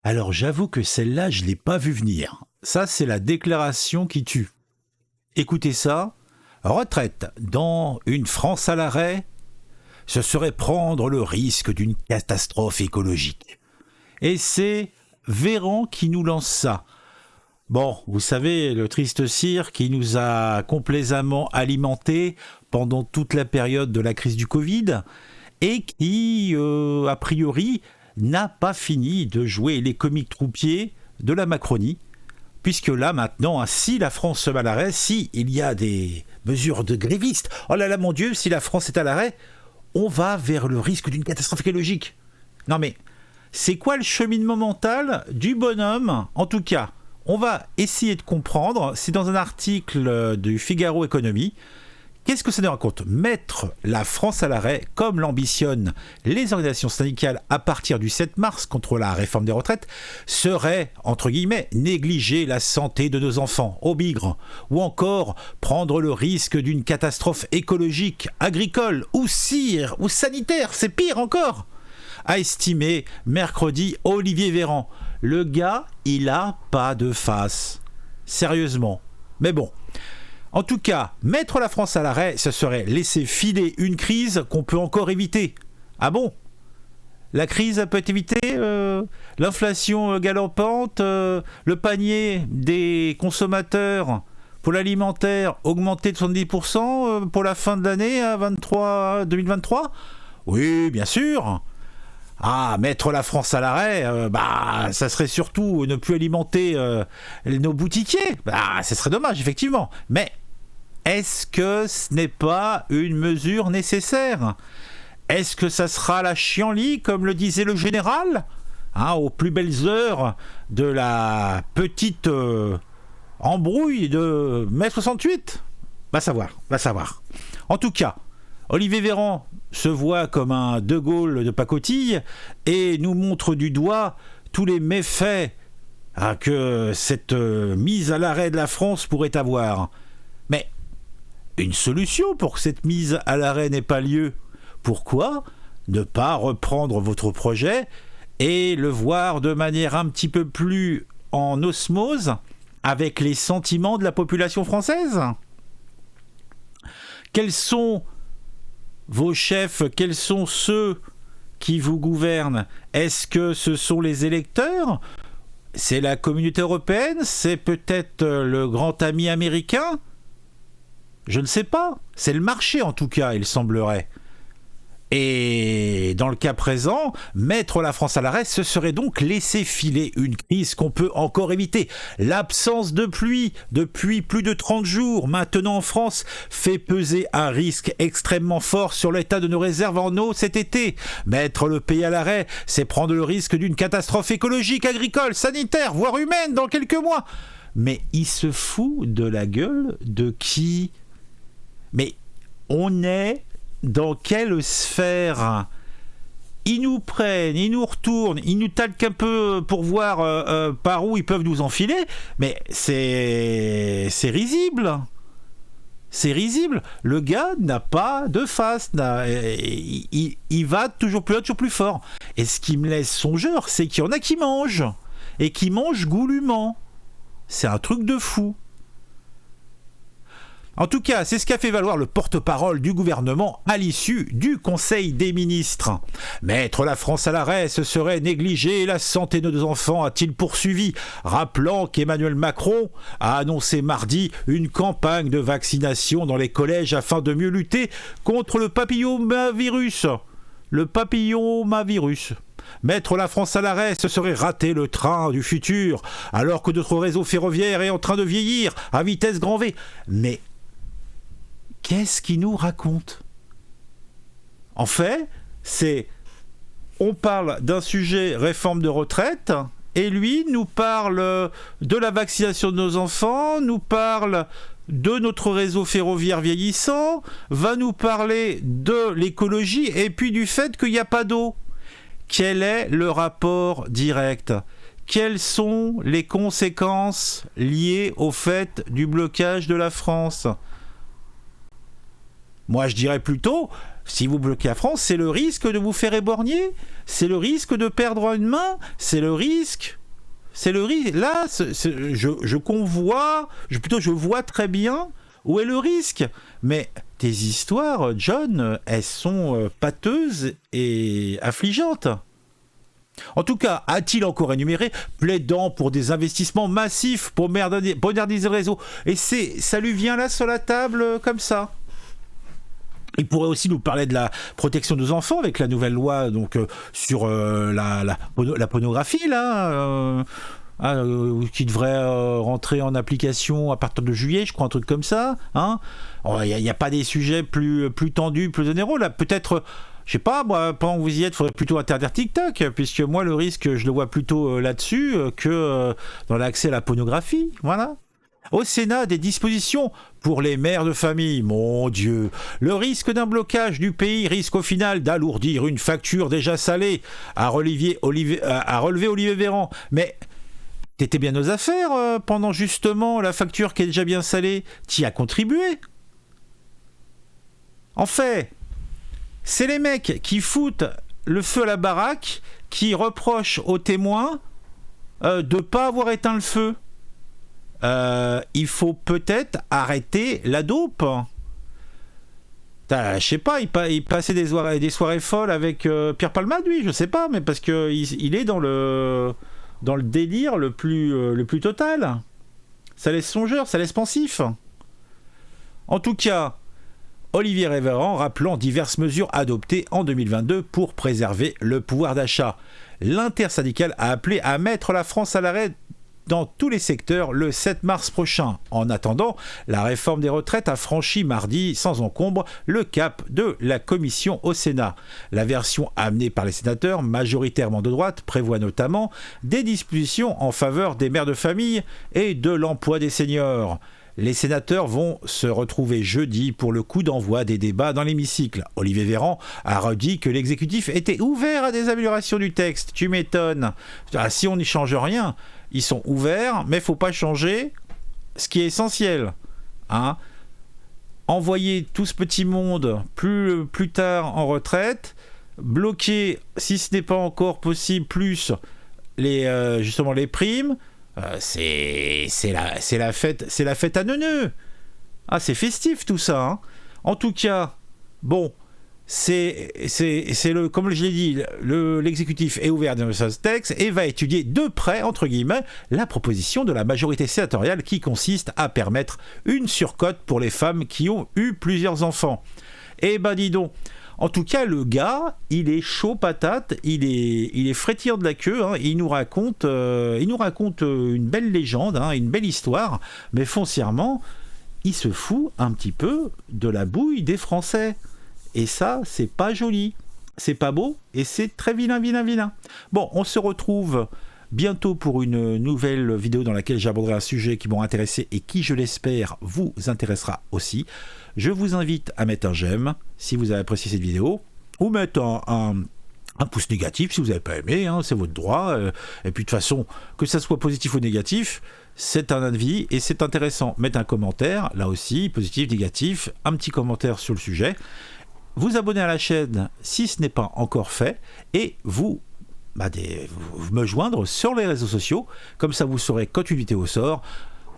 Alors j'avoue que celle-là, je ne l'ai pas vue venir. Ça, c'est la déclaration qui tue. Écoutez ça. Retraite dans une France à l'arrêt, ce serait prendre le risque d'une catastrophe écologique. Et c'est Véran qui nous lance ça. Bon, vous savez, le triste cire qui nous a complaisamment alimentés pendant toute la période de la crise du Covid et qui, a priori, n'a pas fini de jouer les comiques troupiers de la Macronie, puisque là, maintenant, si la France se met à l'arrêt, si il y a des mesures de grévistes, oh là là, mon Dieu, si la France est à l'arrêt, on va vers le risque d'une catastrophe écologique. Non mais, c'est quoi le cheminement mental du bonhomme? En tout cas, on va essayer de comprendre, c'est dans un article du Figaro Économie. Qu'est-ce que ça nous raconte? Mettre la France à l'arrêt, comme l'ambitionnent les organisations syndicales à partir du 7 mars contre la réforme des retraites, serait, entre guillemets, négliger la santé de nos enfants, au bigre, ou encore prendre le risque d'une catastrophe écologique, agricole, ou sanitaire, c'est pire encore, a estimé mercredi Olivier Véran. Le gars, il a pas de face. Sérieusement. Mais bon. En tout cas, mettre la France à l'arrêt, ce serait laisser filer une crise qu'on peut encore éviter. Ah bon? La crise peut être évitée, l'inflation galopante, le panier des consommateurs pour l'alimentaire augmenté de 70% pour la fin de l'année à 2023? Oui, bien sûr. Ah, mettre la France à l'arrêt, ça serait surtout ne plus alimenter nos boutiquiers. Ce serait dommage, effectivement. Mais est-ce que ce n'est pas une mesure nécessaire? Est-ce que ça sera la chienlit, comme le disait le général, aux plus belles heures de la petite embrouille de mai 68? Va savoir. En tout cas, Olivier Véran se voit comme un De Gaulle de pacotille et nous montre du doigt tous les méfaits que cette mise à l'arrêt de la France pourrait avoir. Mais une solution pour que cette mise à l'arrêt n'ait pas lieu. Pourquoi ne pas reprendre votre projet et le voir de manière un petit peu plus en osmose avec les sentiments de la population française? Quels sont vos chefs, quels sont ceux qui vous gouvernent? Est-ce que ce sont les électeurs? C'est la communauté européenne? C'est peut-être le grand ami américain? Je ne sais pas. C'est le marché en tout cas, il semblerait. Et dans le cas présent, mettre la France à l'arrêt, ce serait donc laisser filer une crise qu'on peut encore éviter. L'absence de pluie depuis plus de 30 jours maintenant en France fait peser un risque extrêmement fort sur l'état de nos réserves en eau cet été. Mettre le pays à l'arrêt, c'est prendre le risque d'une catastrophe écologique, agricole, sanitaire, voire humaine dans quelques mois. Mais il se fout de la gueule de qui? Mais on est dans quelle sphère? Ils nous prennent, ils nous retournent, ils nous talquent un peu pour voir par où ils peuvent nous enfiler, mais c'est risible. C'est risible. Le gars n'a pas de face. Il va toujours plus haut, toujours plus fort. Et ce qui me laisse songeur, c'est qu'il y en a qui mangent. Et qui mangent goulûment. C'est un truc de fou. En tout cas, c'est ce qu'a fait valoir le porte-parole du gouvernement à l'issue du Conseil des ministres. Mettre la France à l'arrêt, ce serait négliger la santé de nos enfants, a-t-il poursuivi, rappelant qu'Emmanuel Macron a annoncé mardi une campagne de vaccination dans les collèges afin de mieux lutter contre le papillomavirus. Le papillomavirus. Mettre la France à l'arrêt, ce serait rater le train du futur, alors que notre réseau ferroviaire est en train de vieillir à vitesse grand V. Mais qu'est-ce qu'il nous raconte? En fait, on parle d'un sujet réforme de retraite, et lui nous parle de la vaccination de nos enfants, nous parle de notre réseau ferroviaire vieillissant, va nous parler de l'écologie, et puis du fait qu'il n'y a pas d'eau. Quel est le rapport direct? Quelles sont les conséquences liées au fait du blocage de la France? Moi, je dirais plutôt Si vous bloquez la France, c'est le risque de vous faire éborgner, c'est le risque de perdre une main, c'est le risque. Là, je vois très bien où est le risque. Mais tes histoires, John, elles sont pâteuses et affligeantes. En tout cas, a-t-il encore énuméré, plaidant pour des investissements massifs pour moderniser le réseau. Et ça lui vient là sur la table comme ça. Il pourrait aussi nous parler de la protection des enfants avec la nouvelle loi donc, sur la pornographie là, qui devrait rentrer en application à partir de juillet, je crois, un truc comme ça. Hein. Il n'y a pas des sujets plus tendus, plus onéreux là. Peut-être, je sais pas, moi, pendant que vous y êtes, il faudrait plutôt interdire TikTok, puisque moi le risque, je le vois plutôt là-dessus que dans l'accès à la pornographie. Voilà. Au Sénat, des dispositions pour les mères de famille. Mon Dieu, le risque d'un blocage du pays risque au final d'alourdir une facture déjà salée, a relevé Olivier Véran. Mais t'étais bien aux affaires pendant justement la facture qui est déjà bien salée. T'y as contribué. En fait, c'est les mecs qui foutent le feu à la baraque qui reprochent aux témoins de ne pas avoir éteint le feu. Il faut peut-être arrêter la dope. Je sais pas, il passait des soirées folles avec Pierre Palmade, lui, je sais pas, mais parce que il est dans le délire le plus total. Ça laisse songeur, ça laisse pensif. En tout cas, Olivier Véran rappelant diverses mesures adoptées en 2022 pour préserver le pouvoir d'achat. L'intersyndicale a appelé à mettre la France à l'arrêt dans tous les secteurs le 7 mars prochain. En attendant, la réforme des retraites a franchi mardi sans encombre le cap de la commission au Sénat. La version amenée par les sénateurs, majoritairement de droite, prévoit notamment des dispositions en faveur des mères de famille et de l'emploi des seniors. Les sénateurs vont se retrouver jeudi pour le coup d'envoi des débats dans l'hémicycle. Olivier Véran a redit que l'exécutif était ouvert à des améliorations du texte. Tu m'étonnes. Si on n'y change rien, ils sont ouverts, mais il ne faut pas changer ce qui est essentiel. Hein. Envoyer tout ce petit monde plus tard en retraite, bloquer, si ce n'est pas encore possible, plus justement les primes, c'est la fête à neuneux. Ah, c'est festif tout ça. Hein. En tout cas, bon, comme je l'ai dit, l'exécutif est ouvert dans ce texte et va étudier de près, entre guillemets, la proposition de la majorité sénatoriale qui consiste à permettre une surcote pour les femmes qui ont eu plusieurs enfants. Eh ben dis donc. En tout cas, le gars, il est chaud patate, il est frétilleur de la queue, hein, il nous raconte une belle légende, hein, une belle histoire, mais foncièrement, il se fout un petit peu de la bouille des Français. Et ça, c'est pas joli, c'est pas beau, et c'est très vilain. Bon, on se retrouve bientôt pour une nouvelle vidéo dans laquelle j'aborderai un sujet qui m'ont intéressé et qui, je l'espère, vous intéressera aussi. Je vous invite à mettre un j'aime si vous avez apprécié cette vidéo, ou mettre un pouce négatif si vous n'avez pas aimé, hein, c'est votre droit. Et puis de toute façon, que ça soit positif ou négatif, c'est un avis et c'est intéressant. Mettre un commentaire, là aussi, positif, négatif, un petit commentaire sur le sujet. Vous abonner à la chaîne si ce n'est pas encore fait, et vous me joindre sur les réseaux sociaux, comme ça vous saurez quand une vidéo sort,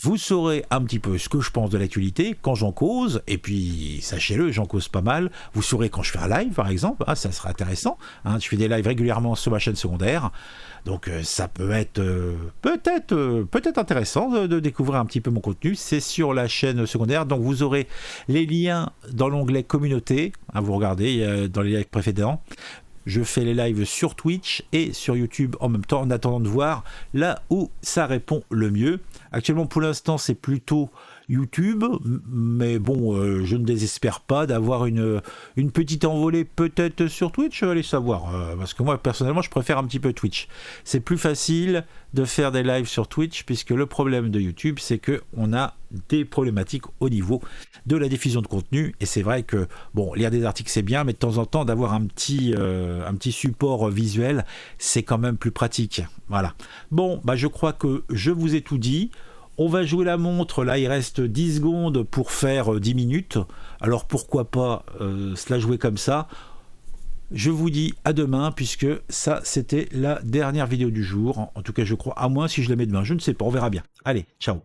vous saurez un petit peu ce que je pense de l'actualité, quand j'en cause, et puis sachez-le, j'en cause pas mal, vous saurez quand je fais un live par exemple, ça sera intéressant, hein, je fais des lives régulièrement sur ma chaîne secondaire, donc ça peut être peut-être intéressant de découvrir un petit peu mon contenu, c'est sur la chaîne secondaire, donc vous aurez les liens dans l'onglet communauté, hein, vous regardez dans les lives précédents. Je fais les lives sur Twitch et sur YouTube en même temps, en attendant de voir là où ça répond le mieux. Actuellement, pour l'instant, c'est plutôt YouTube, mais bon, je ne désespère pas d'avoir une petite envolée peut-être sur Twitch, allez savoir, parce que moi, personnellement, je préfère un petit peu Twitch. C'est plus facile de faire des lives sur Twitch, puisque le problème de YouTube, c'est qu'on a des problématiques au niveau de la diffusion de contenu, et c'est vrai que, bon, lire des articles, c'est bien, mais de temps en temps, d'avoir un petit support visuel, c'est quand même plus pratique. Voilà. Bon, je crois que je vous ai tout dit. On va jouer la montre, là il reste 10 secondes pour faire 10 minutes, alors pourquoi pas se la jouer comme ça. Je vous dis à demain, puisque ça c'était la dernière vidéo du jour, en tout cas je crois, à moins si je la mets demain, je ne sais pas, on verra bien. Allez, ciao.